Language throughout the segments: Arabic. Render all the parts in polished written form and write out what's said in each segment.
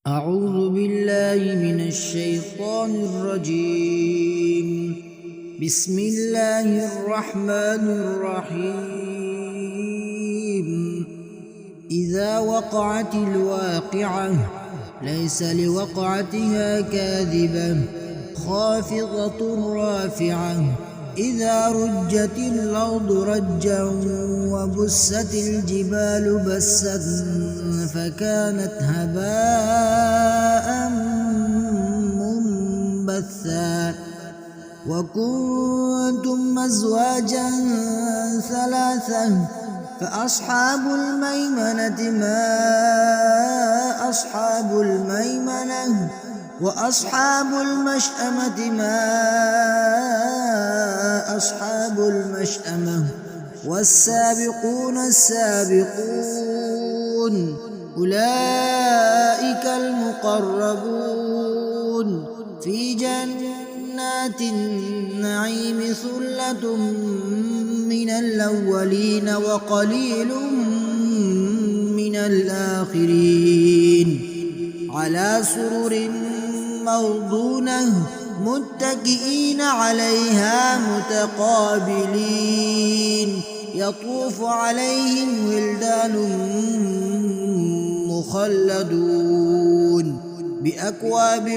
أعوذ بالله من الشيطان الرجيم. بسم الله الرحمن الرحيم. إذا وقعت الواقعة ليس لوقعتها كاذبة خافضة رافعة. إذا رجت الأرض رجا وبست الجبال بسا فكانت هباء منبثا. وكنتم أزواجا ثلاثة فأصحاب الميمنة ما أصحاب الميمنة وأصحاب المشأمة ما أصحاب المشأمة. والسابقون السابقون أولئك المقربون في جنات النعيم. ثلة من الأولين وقليل من الآخرين. على سرر موضونة متكئين عليها متقابلين. يطوف عليهم ولدان مخلدون بأكواب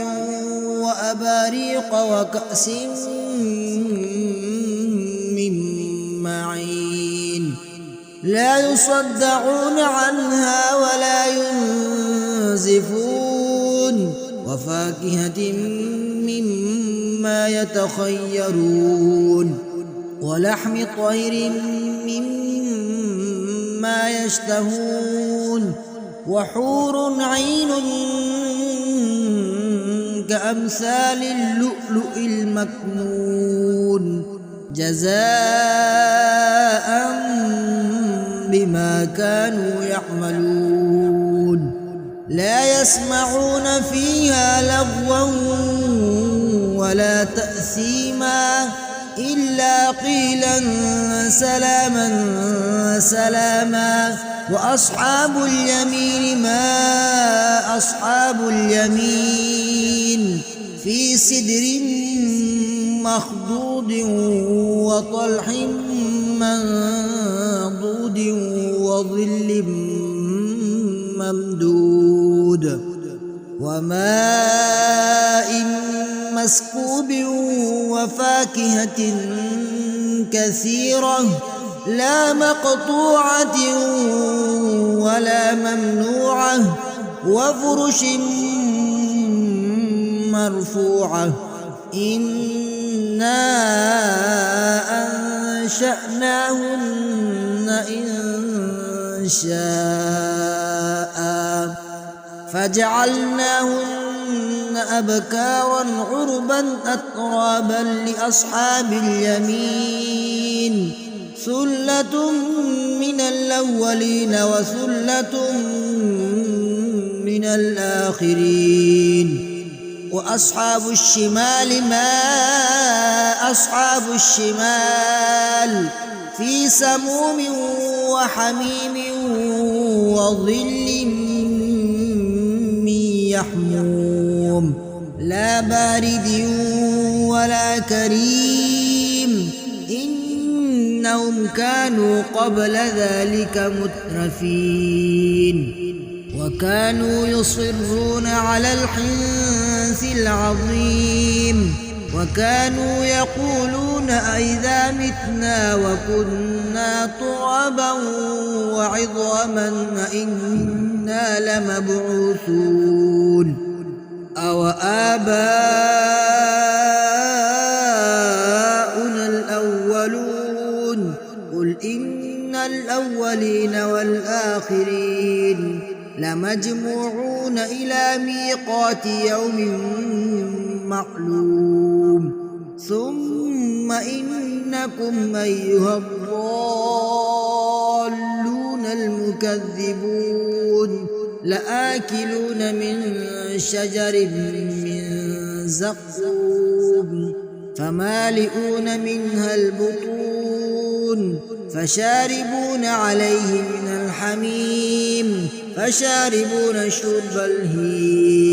وأباريق وكأس من معين. لا يصدعون عنها ولا ينزفون. وفاكهة مما يتخيرون ولحم طير مما يشتهون. وحور عين كأمثال اللؤلؤ المكنون جزاء بما كانوا يعملون. لا يسمعون فيها لغوا ولا تأثيما إلا قيلا سلاما سلاما. وأصحاب اليمين ما أصحاب اليمين في سدر مخضود وطلح منضود وظل ممدود وماء مسكوب وفاكهة كثيرة لا مقطوعة ولا ممنوعة. وفرش مرفوعة. إنا أنشأناهن إن شاء فجعلناهن أبكارا عربا أترابا لأصحاب اليمين. ثلة من الأولين وثلة من الآخرين. وأصحاب الشمال ما أصحاب الشمال في سموم وحميم وظل من يحموم لا بارد ولا كريم. إنهم كانوا قبل ذلك مترفين وكانوا يصرون على الحنث العظيم. وكانوا يقولون أئذا متنا وكنا ترابا وعظاما أئنا لمبعوثون أو آباؤنا الأولون. قل إن الأولين والآخرين لمجموعون إلى ميقات يوم معلوم. ثم إنكم أيها الضالون المكذبون لآكلون من شجر من زقوم فمالئون منها البطون فشاربون عليه من الحميم فشاربون شرب الهيم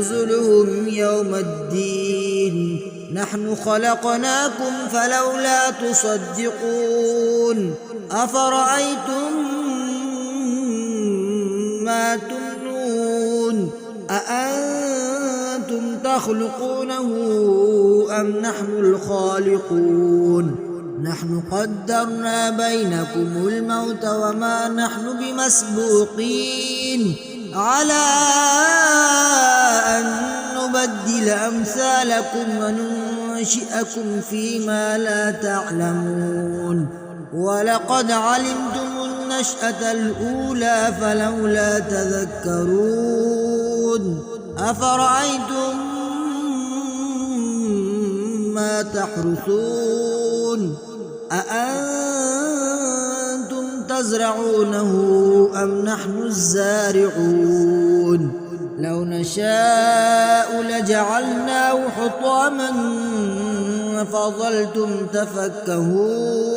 نزلهم يوم الدين نحن خلقناكم فلولا تصدقون أفرأيتم ما تمنون أأنتم تخلقونه أم نحن الخالقون نحن قدرنا بينكم الموت وما نحن بمسبوقين على أن نبدل أمثالكم وننشئكم فيما لا تعلمون ولقد علمتم النشأة الأولى فلولا تذكرون أفرأيتم ما تحرثون أأنتم تزرعونه أم نحن الزارعون لو نشاء لجعلناه حطاما فظلتم تفكهون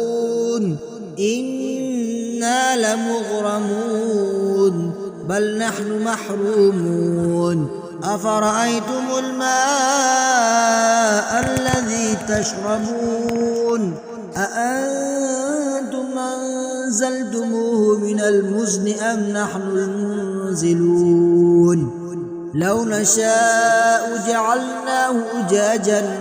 إنا لمغرمون بل نحن محرومون أفرأيتم الماء الذي تشربون أأنتم أنزلتموه من المزن أم نحن المنزلون لو نشاء جعلناه أجاجا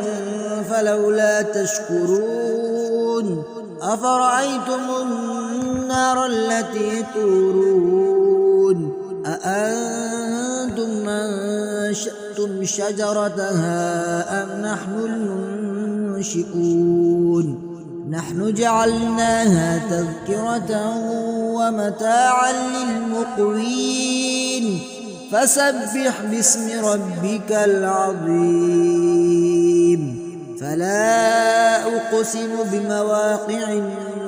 فلولا تشكرون أفرأيتم النار التي تورون أأنتم أنشأتم شجرتها أم نحن المنشئون نحن جعلناها تذكرة ومتاعا للمقوين فسبح باسم ربك العظيم فلا أقسم بمواقع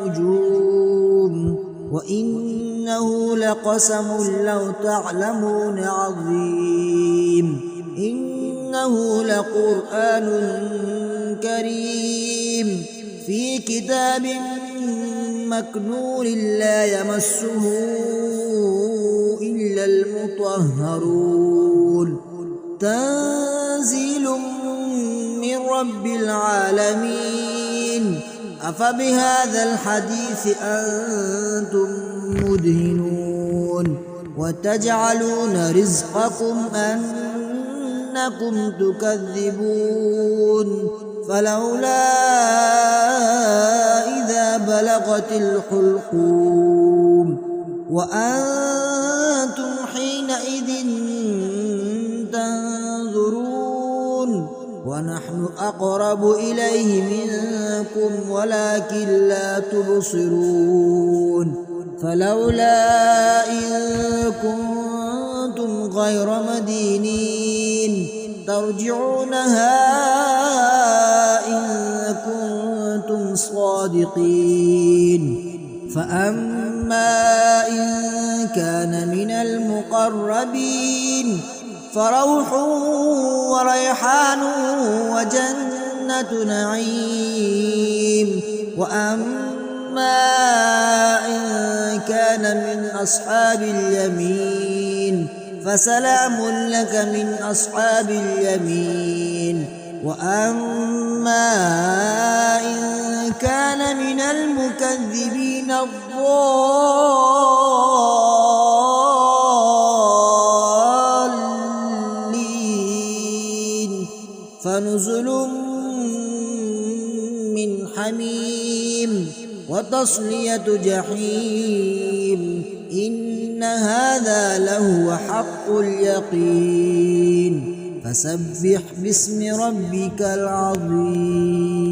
النجوم وإنه لقسم لو تعلمون عظيم إنه لقرآن كريم في كتاب مكنون لا يمسه إلا المطهرون تنزيل من رب العالمين أفبهذا الحديث أنتم مدهنون وتجعلون رزقكم أنكم تكذبون فلولا إذا بلغت الحلقوم وأنتم حينئذ تنظرون ونحن أقرب إليه منكم ولكن لا تبصرون فلولا إن كنتم غير مدينين ترجعونها إن كنتم صادقين فأما إن كان من المقربين فروح وريحان وجنة نعيم وأما إن كان من أصحاب اليمين فسلام لك من أصحاب اليمين وأما إن كان من المكذبين الضالين فنزل من حميم وتصلية جحيم إن هذا لهو حق اليقين فسبح باسم ربك العظيم.